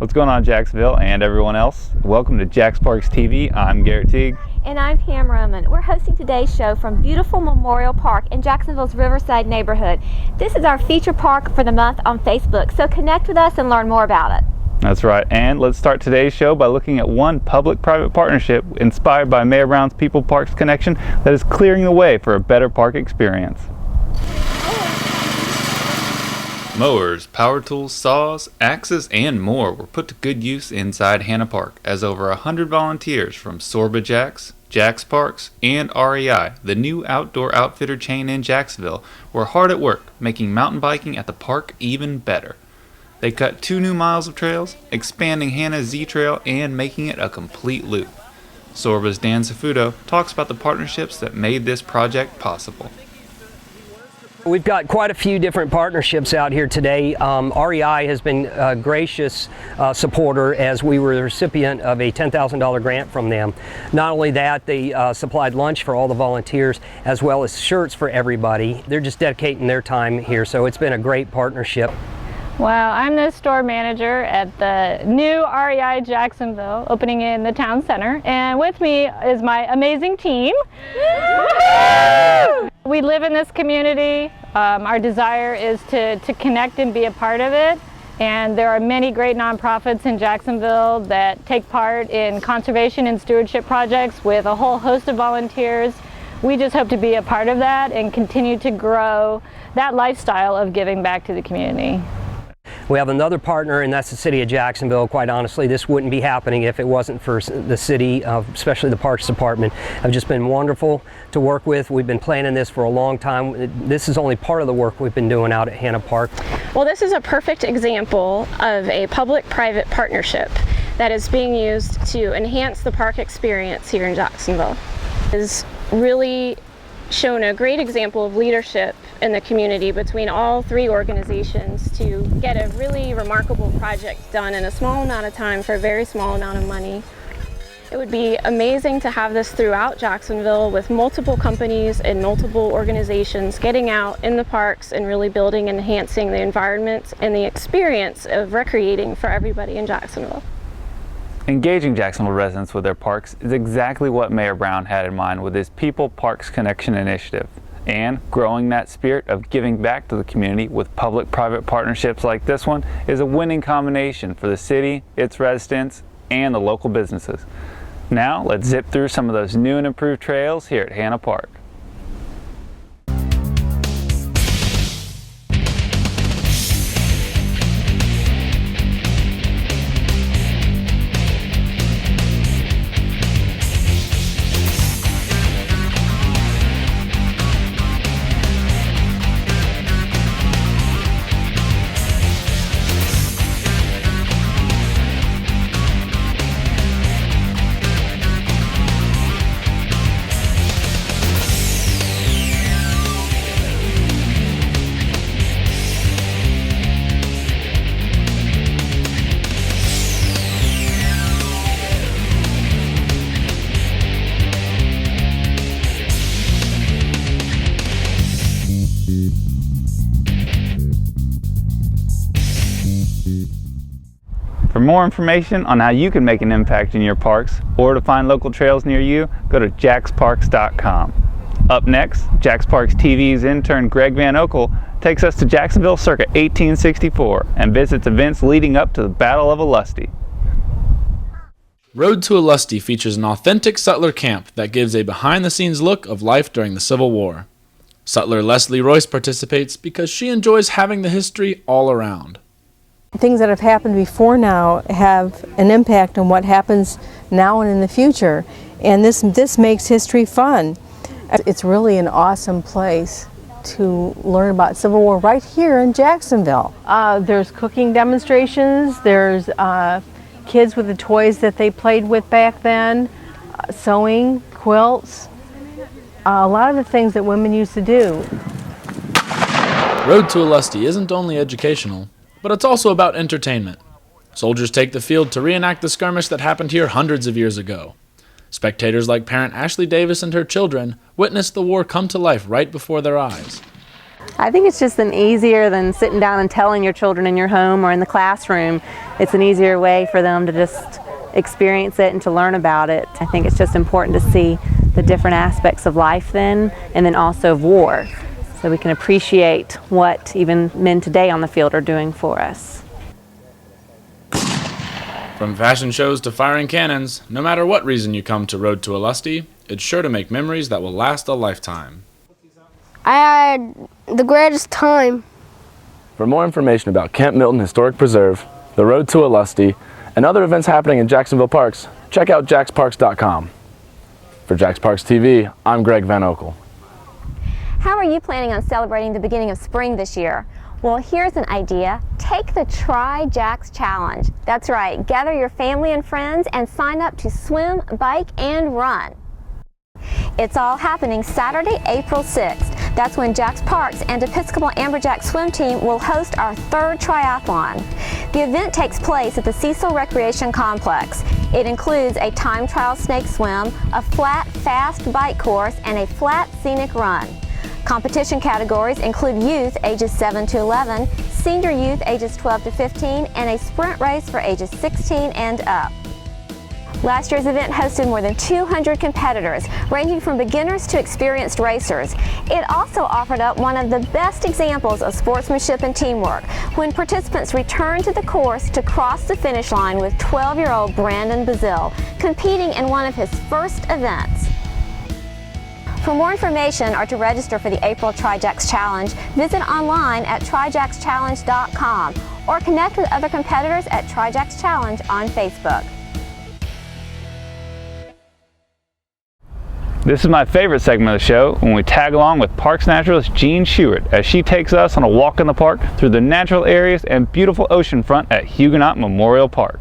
What's going on, Jacksonville and everyone else? Welcome to JaxParks TV. I'm Garrett Teague. And I'm Pam Roman. We're hosting today's show from beautiful Memorial Park in Jacksonville's Riverside neighborhood. This is our feature park for the month on Facebook, so connect with us and learn more about it. That's right, and let's start today's show by looking at one public-private partnership inspired by Mayor Brown's People+Parks connection that is clearing the way for a better park experience. Mowers, power tools, saws, axes, and more were put to good use inside Hanna Park as over 100 volunteers from SORBA Jax, JaxParks, and REI, the new outdoor outfitter chain in Jacksonville, were hard at work making mountain biking at the park even better. They cut 2 new miles of trails, expanding Hanna's Z Trail and making it a complete loop. SORBA's Dan Safuto talks about the partnerships that made this project possible. We've got quite a few different partnerships out here today. REI has been a gracious supporter as we were the recipient of a $10,000 grant from them. Not only that, they supplied lunch for all the volunteers as well as shirts for everybody. They're just dedicating their time here, so it's been a great partnership. Well, I'm the store manager at the new REI Jacksonville, opening in the town center, and with me is my amazing team. We live in this community. Our desire is to connect and be a part of it, and there are many great nonprofits in Jacksonville that take part in conservation and stewardship projects with a whole host of volunteers. We just hope to be a part of that and continue to grow that lifestyle of giving back to the community. We have another partner, and that's the city of Jacksonville. Quite honestly, this wouldn't be happening if it wasn't for the city, especially the Parks Department. Have just been wonderful to work with. We've been planning this for a long time. This is only part of the work we've been doing out at Hanna Park. Well, this is a perfect example of a public-private partnership that is being used to enhance the park experience here in Jacksonville. It has really shown a great example of leadership in the community between all 3 organizations to get a really remarkable project done in a small amount of time for a very small amount of money. It would be amazing to have this throughout Jacksonville with multiple companies and multiple organizations getting out in the parks and really building and enhancing the environment and the experience of recreating for everybody in Jacksonville. Engaging Jacksonville residents with their parks is exactly what Mayor Brown had in mind with his People+Parks Connection initiative. And growing that spirit of giving back to the community with public-private partnerships like this one is a winning combination for the city, its residents, and the local businesses. Now let's zip through some of those new and improved trails here at Hanna Park. For more information on how you can make an impact in your parks or to find local trails near you, go to JaxParks.com. Up next, JaxParks TV's intern Greg Van Okel takes us to Jacksonville circa 1864 and visits events leading up to the Battle of Olustee. Road to Olustee features an authentic sutler camp that gives a behind-the-scenes look of life during the Civil War. Sutler Leslie Royce participates because she enjoys having the history all around. Things that have happened before now have an impact on what happens now and in the future, and this makes history fun. It's really an awesome place to learn about Civil War right here in Jacksonville. There's cooking demonstrations, there's kids with the toys that they played with back then, sewing, quilts, a lot of the things that women used to do. Road to Olustee isn't only educational, but it's also about entertainment. Soldiers take the field to reenact the skirmish that happened here hundreds of years ago. Spectators like parent Ashley Davis and her children witnessed the war come to life right before their eyes. I think it's just an easier than sitting down and telling your children in your home or in the classroom. It's an easier way for them to just experience it and to learn about it. I think it's just important to see the different aspects of life then, and then also of war, so we can appreciate what even men today on the field are doing for us. From fashion shows to firing cannons, no matter what reason you come to Road to Olustee, it's sure to make memories that will last a lifetime. I had the greatest time. For more information about Camp Milton Historic Preserve, the Road to Olustee, and other events happening in Jacksonville Parks, check out JaxParks.com. For JaxParks TV, I'm Greg Van Okel. How are you planning on celebrating the beginning of spring this year? Well, here's an idea. Take the Tri-Jax challenge. That's right, gather your family and friends and sign up to swim, bike, and run. It's all happening Saturday, April 6th. That's when JaxParks and Episcopal Amberjack Swim Team will host our third triathlon. The event takes place at the Cecil Recreation Complex. It includes a time trial snake swim, a flat, fast bike course, and a flat scenic run. Competition categories include youth ages 7 to 11, senior youth ages 12 to 15, and a sprint race for ages 16 and up. Last year's event hosted more than 200 competitors, ranging from beginners to experienced racers. It also offered up one of the best examples of sportsmanship and teamwork when participants returned to the course to cross the finish line with 12-year-old Brandon Bazille, competing in one of his first events. For more information or to register for the April Tri-Jax Challenge, visit online at trijaxchallenge.com or connect with other competitors at Tri-Jax Challenge on Facebook. This is my favorite segment of the show, when we tag along with parks naturalist Jean Shewart as she takes us on a walk in the park through the natural areas and beautiful ocean front at Huguenot Memorial Park.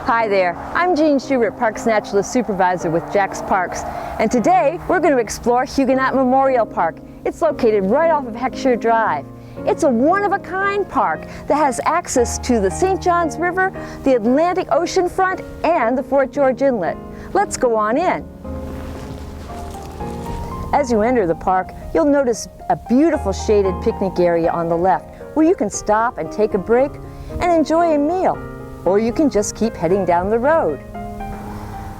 Hi there, I'm Jean Shewart, Parks Naturalist Supervisor with JaxParks, and today we're going to explore Huguenot Memorial Park. It's located right off of Heckscher Drive. It's a one-of-a-kind park that has access to the St. Johns River, the Atlantic Ocean front, and the Fort George Inlet. Let's go on in. As you enter the park, you'll notice a beautiful shaded picnic area on the left where you can stop and take a break and enjoy a meal, or you can just keep heading down the road.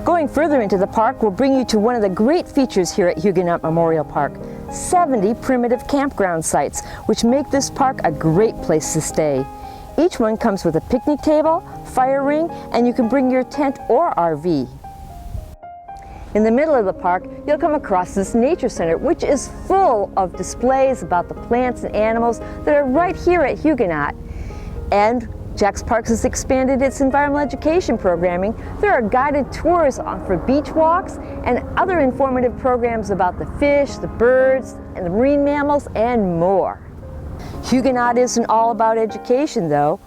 Going further into the park will bring you to one of the great features here at Huguenot Memorial Park, 70 primitive campground sites, which make this park a great place to stay. Each one comes with a picnic table, fire ring, and you can bring your tent or RV. In the middle of the park, you'll come across this nature center, which is full of displays about the plants and animals that are right here at Huguenot. And JaxParks has expanded its environmental education programming. There are guided tours for beach walks and other informative programs about the fish, the birds, and the marine mammals, and more. Huguenot isn't all about education, though.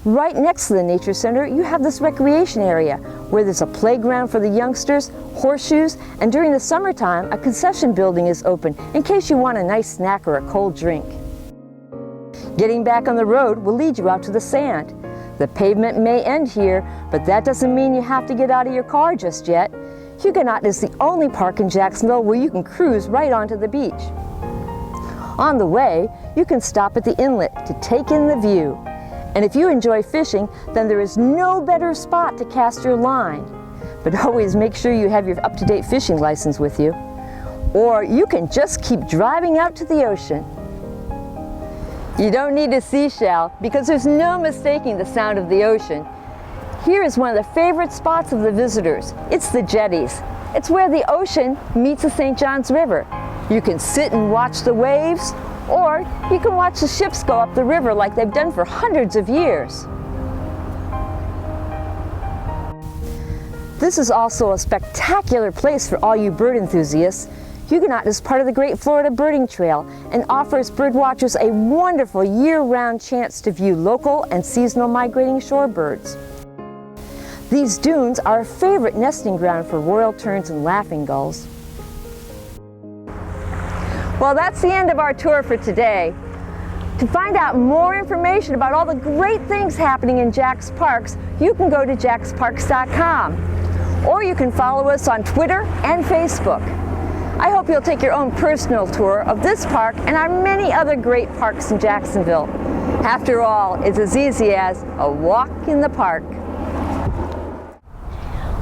Right next to the Nature Center, you have this recreation area where there's a playground for the youngsters, horseshoes, and during the summertime, a concession building is open in case you want a nice snack or a cold drink. Getting back on the road will lead you out to the sand. The pavement may end here, but that doesn't mean you have to get out of your car just yet. Huguenot is the only park in Jacksonville where you can cruise right onto the beach. On the way, you can stop at the inlet to take in the view. And if you enjoy fishing, then there is no better spot to cast your line. But always make sure you have your up-to-date fishing license with you. Or you can just keep driving out to the ocean. You don't need a seashell because there's no mistaking the sound of the ocean. Here is one of the favorite spots of the visitors. It's the jetties. It's where the ocean meets the St. Johns River. You can sit and watch the waves, or you can watch the ships go up the river like they've done for hundreds of years. This is also a spectacular place for all you bird enthusiasts. Huguenot is part of the Great Florida Birding Trail and offers birdwatchers a wonderful year-round chance to view local and seasonal migrating shorebirds. These dunes are a favorite nesting ground for royal terns and laughing gulls. Well, that's the end of our tour for today. To find out more information about all the great things happening in JaxParks, you can go to JaxParks.com, or you can follow us on Twitter and Facebook. I hope you'll take your own personal tour of this park and our many other great parks in Jacksonville. After all, it's as easy as a walk in the park.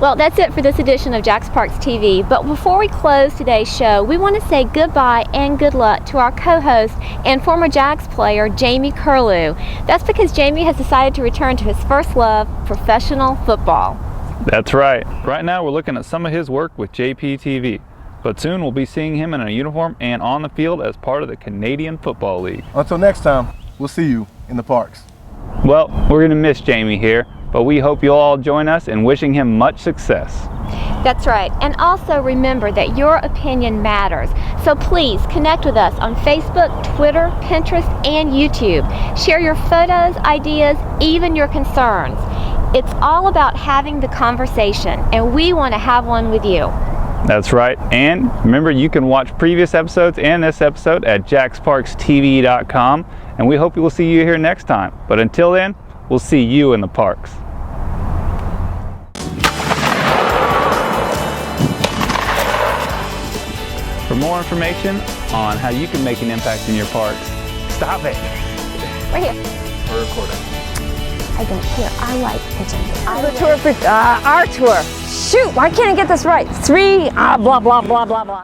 Well, that's it for this edition of JaxParks TV, but before we close today's show, we want to say goodbye and good luck to our co-host and former Jax player, Jamie Curlew. That's because Jamie has decided to return to his first love, professional football. That's right. Right now we're looking at some of his work with JPTV, but soon we'll be seeing him in a uniform and on the field as part of the Canadian Football League. Until next time, we'll see you in the parks. Well, we're going to miss Jamie here, but we hope you'll all join us in wishing him much success. That's right. And also remember that your opinion matters. So please connect with us on Facebook, Twitter, Pinterest, and YouTube. Share your photos, ideas, even your concerns. It's all about having the conversation, and we want to have one with you. That's right. And remember, you can watch previous episodes and this episode at JaxParksTV.com, and we hope we will see you here next time. But until then, we'll see you in the parks. For more information on how you can make an impact in your parks, stop it. Right here. We're recording. I don't care. I like pitching. The tour for our tour. Shoot, why can't I get this right? 3, blah, blah, blah, blah, blah.